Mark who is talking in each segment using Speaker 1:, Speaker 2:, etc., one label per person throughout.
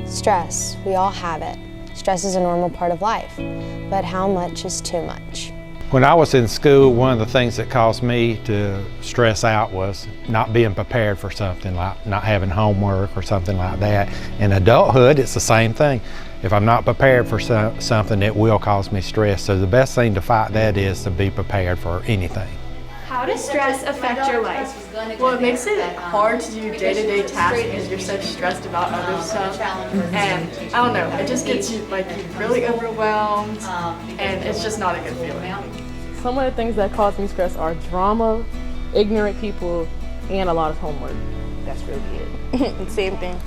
Speaker 1: Stress, we all have it. Stress is a normal part of life, but how much is too much?
Speaker 2: When I was in school, one of the things that caused me to stress out was not being prepared for something, like not having homework or something like that. In adulthood, it's the same thing. If I'm not prepared for something, it will cause me stress. So the best thing to fight that is to be prepared for anything.
Speaker 3: How does stress affect your life?
Speaker 4: Well, it makes it hard to do day-to-day tasks because you're so stressed about other stuff. And I don't know, it just gets you really overwhelmed, and it's just not a good feeling.
Speaker 5: Some of the things that cause me stress are drama, ignorant people, and a lot of homework. That's really it.
Speaker 6: Same thing.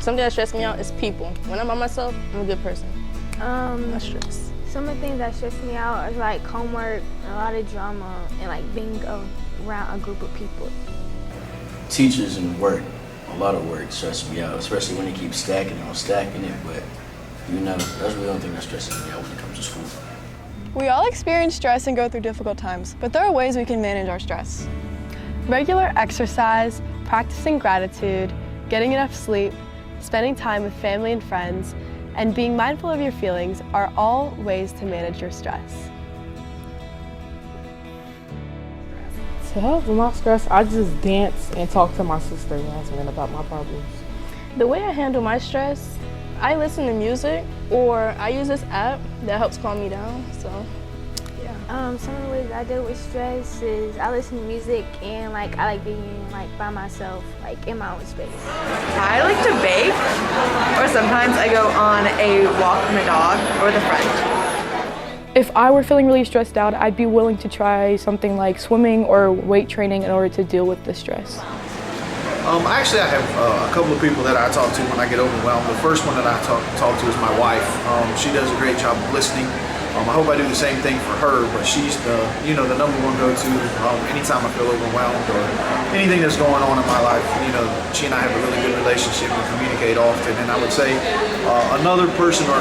Speaker 6: Something that stresses me out is people. When I'm by myself, I'm a good person. Not stressed.
Speaker 7: Some of the things that stress me out is like homework, a lot of drama, and like being around a group of people.
Speaker 8: Teachers and work, a lot of work stresses me out, especially when they keep stacking it, but you know, that's really the only thing that stresses me out when it comes to school.
Speaker 3: We all experience stress and go through difficult times, but there are ways we can manage our stress. Regular exercise, practicing gratitude, getting enough sleep, spending time with family and friends, and being mindful of your feelings are all ways to manage your stress.
Speaker 5: To help with my stress, I just dance and talk to my sister Yasmin about my problems.
Speaker 6: The way I handle my stress, I listen to music or I use this app that helps calm me down. So, yeah.
Speaker 7: Some of the ways I deal with stress is I listen to music and I like being by myself, in my own space.
Speaker 4: I like to bake, or sometimes I go on a walk with my dog or with a friend.
Speaker 5: If I were feeling really stressed out, I'd be willing to try something like swimming or weight training in order to deal with the stress.
Speaker 9: Actually, I have a couple of people that I talk to when I get overwhelmed. The first one that I talk to is my wife. She does a great job of listening. I hope I do the same thing for her, but she's the number one go-to anytime I feel overwhelmed or anything that's going on in my life. She and I have a really good relationship. We communicate often, and I would say another person or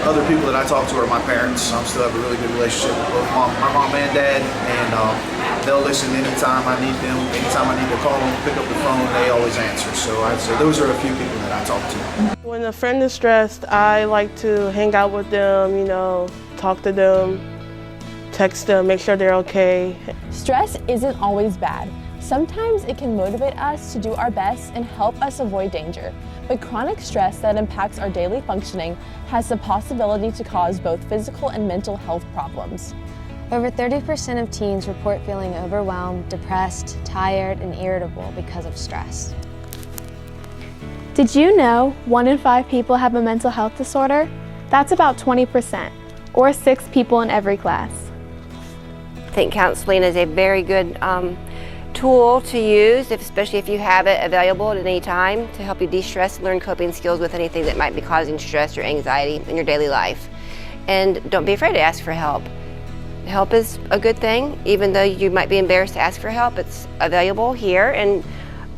Speaker 9: other people that I talk to are my parents. I still have a really good relationship with both my mom and dad, and they'll listen anytime I need them. Anytime I need to call them, pick up the phone, they always answer. So I'd say those are a few people that I talk to.
Speaker 10: When a friend is stressed, I like to hang out with them, talk to them, text them, make sure they're okay.
Speaker 11: Stress isn't always bad. Sometimes it can motivate us to do our best and help us avoid danger. But chronic stress that impacts our daily functioning has the possibility to cause both physical and mental health problems.
Speaker 1: Over 30% of teens report feeling overwhelmed, depressed, tired, and irritable because of stress.
Speaker 7: Did you know 1 in 5 people have a mental health disorder? That's about 20%, or 6 people in every class.
Speaker 12: I think counseling is a very good tool to use, especially if you have it available at any time to help you de-stress and learn coping skills with anything that might be causing stress or anxiety in your daily life. And don't be afraid to ask for help. Help is a good thing, even though you might be embarrassed to ask for help. It's available here, and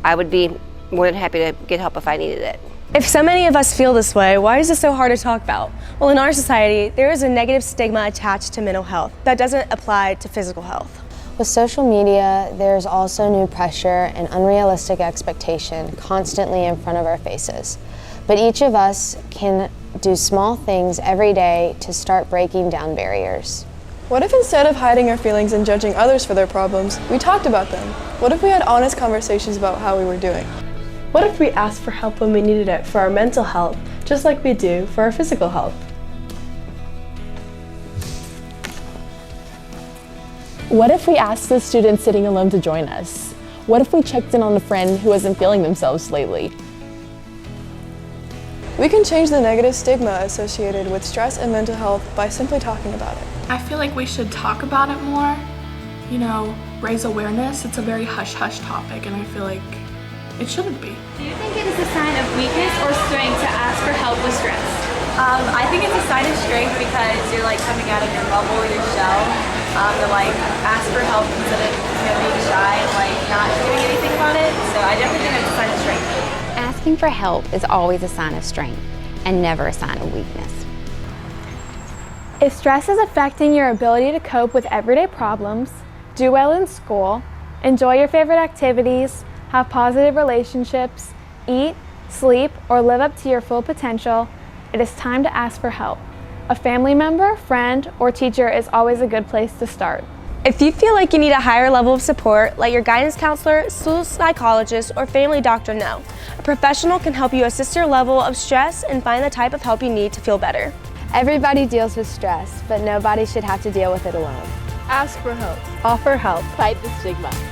Speaker 12: I would be more than happy to get help if I needed it.
Speaker 13: If so many of us feel this way, why is it so hard to talk about? Well, in our society, there is a negative stigma attached to mental health that doesn't apply to physical health.
Speaker 1: With social media, there's also new pressure and unrealistic expectation constantly in front of our faces. But each of us can do small things every day to start breaking down barriers.
Speaker 3: What if instead of hiding our feelings and judging others for their problems, we talked about them? What if we had honest conversations about how we were doing?
Speaker 14: What if we asked for help when we needed it for our mental health, just like we do for our physical health?
Speaker 11: What if we asked the students sitting alone to join us? What if we checked in on a friend who isn't feeling themselves lately?
Speaker 3: We can change the negative stigma associated with stress and mental health by simply talking about it.
Speaker 15: I feel like we should talk about it more, raise awareness. It's a very hush-hush topic, and I feel like it shouldn't be.
Speaker 16: Do you think it is a sign of weakness or strength to ask for help with stress? I think it's a sign of strength because you're coming out of your bubble or your shell. To ask for help instead of being shy and not doing anything about it. So I definitely think it's a sign of strength.
Speaker 17: Asking for help is always a sign of strength and never a sign of weakness.
Speaker 7: If stress is affecting your ability to cope with everyday problems, do well in school, enjoy your favorite activities, have positive relationships, eat, sleep, or live up to your full potential, it is time to ask for help. A family member, friend, or teacher is always a good place to start.
Speaker 13: If you feel like you need a higher level of support, let your guidance counselor, school psychologist, or family doctor know. A professional can help you assess your level of stress and find the type of help you need to feel better.
Speaker 1: Everybody deals with stress, but nobody should have to deal with it alone.
Speaker 5: Ask for help.
Speaker 14: Offer help.
Speaker 5: Fight the stigma.